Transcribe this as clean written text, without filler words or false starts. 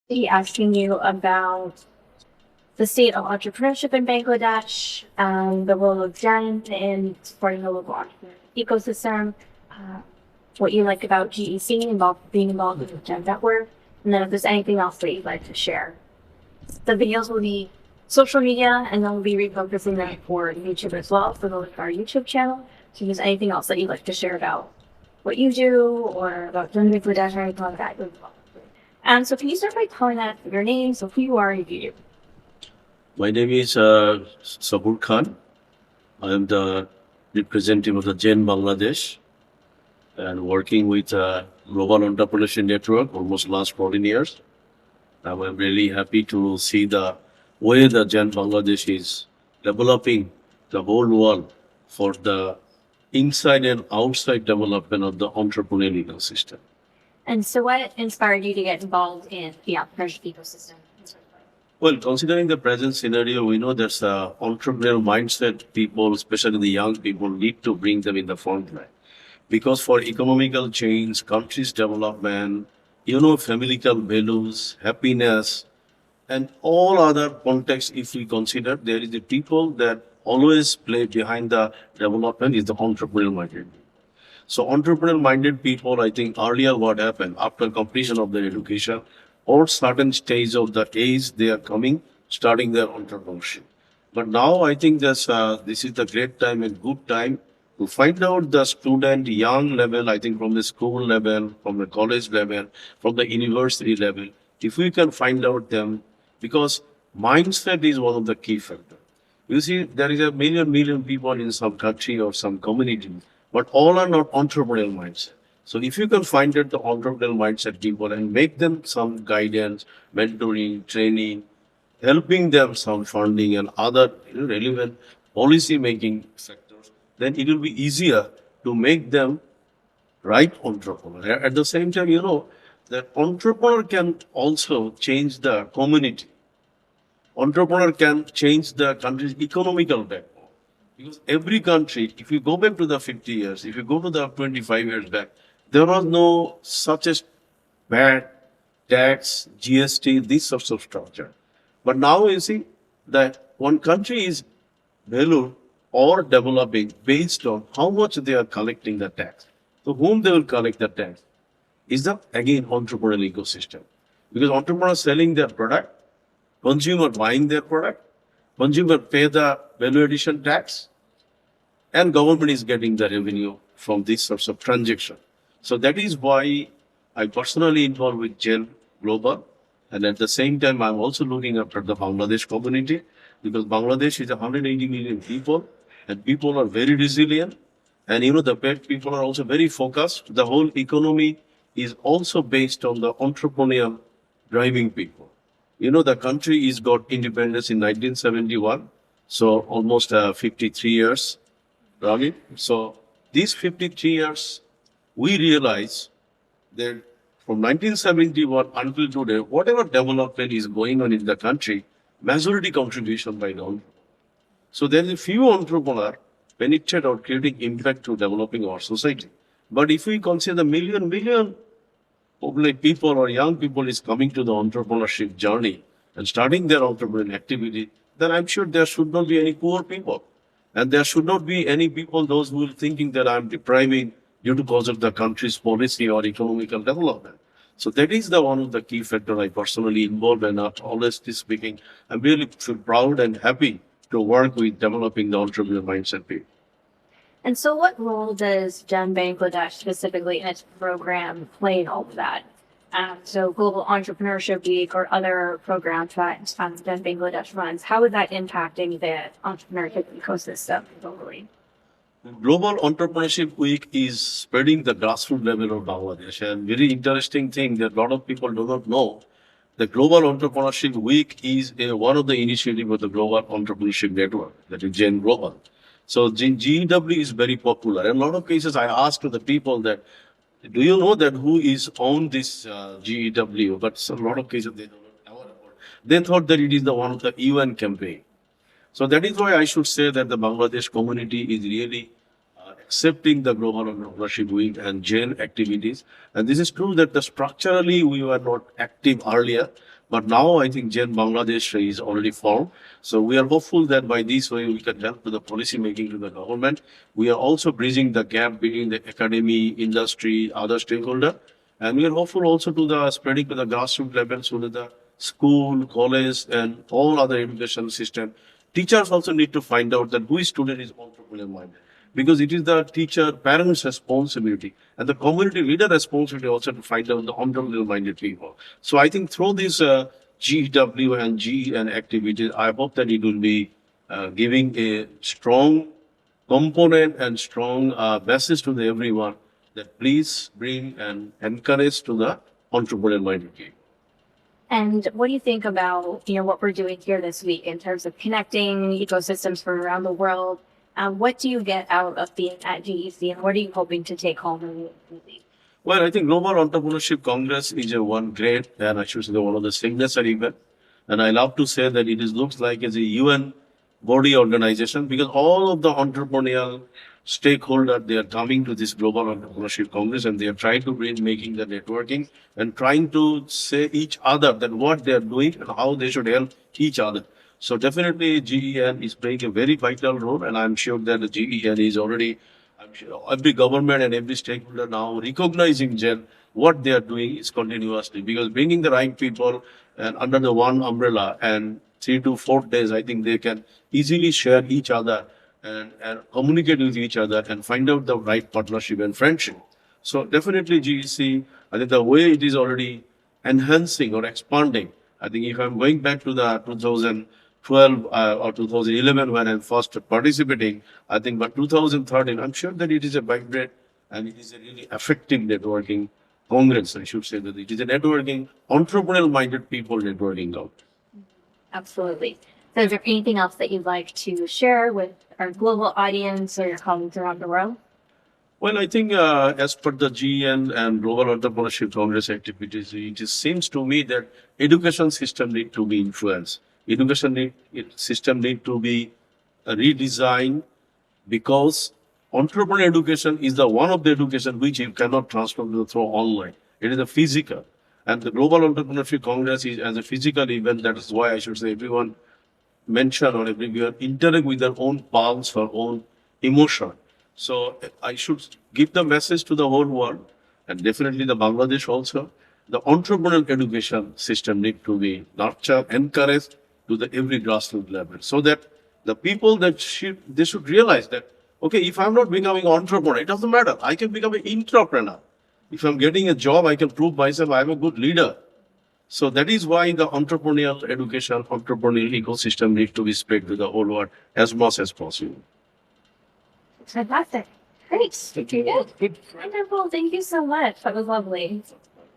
Be asking you about the state of entrepreneurship in Bangladesh, the role of Gen in supporting the local entrepreneur ecosystem, uh, what you like about GEC, being involved in the Gen network, and then if there's anything else that you'd like to share. The videos will be social media, and then we'll be repurposing them for YouTube as well, for our YouTube channel. So if there's anything else that you'd like to share about what you do or about Gen Bangladesh or anything like that, you're welcome. So can you start by telling us your name, so who you are and who you do? My name is Sabur Khan. I am the representative of the Gen Bangladesh and working with Global Entrepreneurship Network almost last 14 years. I'm really happy to see the way the Gen Bangladesh is developing the whole world for the inside and outside development of the entrepreneurial ecosystem. And so what inspired you to get involved in the entrepreneurship ecosystem? Well, considering the present scenario, we know there's a entrepreneurial mindset people, especially the young people, need to bring them in the front line. Because for economical change, country's development, familial values, happiness, and all other contexts, if we consider, there is the people that always play behind the development is the entrepreneurial minded. So entrepreneurial minded people, I think earlier what happened after completion of their education or certain stage of the age they are coming, starting their entrepreneurship. But now I think this is the great time and good time to find out the student young level, I think from the school level, from the college level, from the university level, if we can find out them, because mindset is one of the key factors. You see, there is a million people in some country or some community, but all are not entrepreneurial mindset. So if you can find out the entrepreneurial mindset people and make them some guidance, mentoring, training, helping them some funding and other relevant policy making sectors, then it will be easier to make them right entrepreneur. At the same time, that entrepreneur can also change the community. Entrepreneur can change the country's economical backbone. Because every country, if you go back to the 50 years, if you go to the 25 years back, there was no such as VAT, tax, GST, these sorts of structure. But now you see that one country is valued or developing based on how much they are collecting the tax. So whom they will collect the tax is the again entrepreneurial ecosystem. Because entrepreneurs selling their product, consumer buying their product, consumer pay the value addition tax, and government is getting the revenue from these sorts of transaction. So that is why I personally involved with Gen Global, and at the same time I'm also looking after the Bangladesh community because Bangladesh is 180 million people, and people are very resilient, and the people are also very focused. The whole economy is also based on the entrepreneurial driving people. The country is got independence in 1971, so almost 53 years, Ravi. So these 53 years, we realize that from 1971 until today, whatever development is going on in the country, majority contribution by the entrepreneur. So there is a few entrepreneurs penetrate or creating impact to developing our society. But if we consider the million like people or young people is coming to the entrepreneurship journey and starting their entrepreneurial activity, then I'm sure there should not be any poor people. And there should not be any people, those who are thinking that I'm depriving due to cause of the country's policy or economical development. So that is the one of the key factor I personally involved and not honestly speaking, I'm really feel proud and happy to work with developing the entrepreneurial mindset people. And so what role does Gen Bangladesh specifically in its program play in all of that? So Global Entrepreneurship Week or other programs that Gen Bangladesh runs, how is that impacting the entrepreneurship ecosystem globally? Global Entrepreneurship Week is spreading the grassroots level of Bangladesh. And very interesting thing that a lot of people do not know. The Global Entrepreneurship Week is one of the initiatives of the Global Entrepreneurship Network, that is Gen Global. So GEW is very popular. In a lot of cases, I ask to the people that, do you know that who is on this GEW? But a lot of cases they don't know. They thought that it is the one of the UN campaign. So that is why I should say that the Bangladesh community is really accepting the Global Entrepreneurship Week and Gen activities. And this is true that structurally we were not active earlier, But now I think Gen Bangladesh is already formed. So we are hopeful that by this way we can help to the policy making to the government. We are also bridging the gap between the academy, industry, other stakeholder. And we are hopeful also to the spreading to the grassroots level so that the school, college, and all other education system. Teachers also need to find out that who is student is entrepreneurial minded because it is the teacher, parents' responsibility and the community leader responsibility also to find out the entrepreneurial minded people. So I think through this GW and GEN activities, I hope that it will be giving a strong component and strong message to the everyone that please bring and encourage to the entrepreneurial minded people. And what do you think about, what we're doing here this week in terms of connecting ecosystems from around the world? What do you get out of being at GEC, and what are you hoping to take home in the week? Well, I think Global Entrepreneurship Congress is a one great and I should say one of the signature event. And I love to say that it is looks like it's a UN body organization because all of the entrepreneurial stakeholders they are coming to this Global Entrepreneurship Congress and they are trying to bring making the networking and trying to say each other that what they are doing and how they should help each other. So definitely GEN is playing a very vital role and I'm sure that the GEN is already I'm sure every government and every stakeholder now recognizing Gen what they are doing is continuously because bringing the right people and under the one umbrella and 3 to 4 days, I think they can easily share each other and communicate with each other and find out the right partnership and friendship. So definitely GEC, I think the way it is already enhancing or expanding. I think if I'm going back to the 2012 or 2011 when I'm first participating, I think by 2013, I'm sure that it is a vibrant and it is a really effective networking congress. I should say that it is a networking, entrepreneurial minded people networking out. Absolutely. So is there anything else that you'd like to share with our global audience or your colleagues around the world? Well, I think as per the GN and Global Entrepreneurship Congress activities, it seems to me that education system need to be influenced. System need to be redesigned because entrepreneur education is the one of the education which you cannot transfer through online. It is a physical. And the Global Entrepreneurship Congress is as a physical event. That is why I should say everyone mention or everywhere interact with their own pulse or own emotion. So I should give the message to the whole world and definitely the Bangladesh also. The entrepreneurial education system need to be nurtured, encouraged to the every grassroots level so that the people they should realize that, okay, if I'm not becoming entrepreneur, it doesn't matter. I can become an entrepreneur. If I'm getting a job, I can prove myself I'm a good leader. So that is why the entrepreneurial education, entrepreneurial ecosystem need to be spread to the whole world as much as possible. Fantastic. Great. Wonderful. Thank you so much. That was lovely.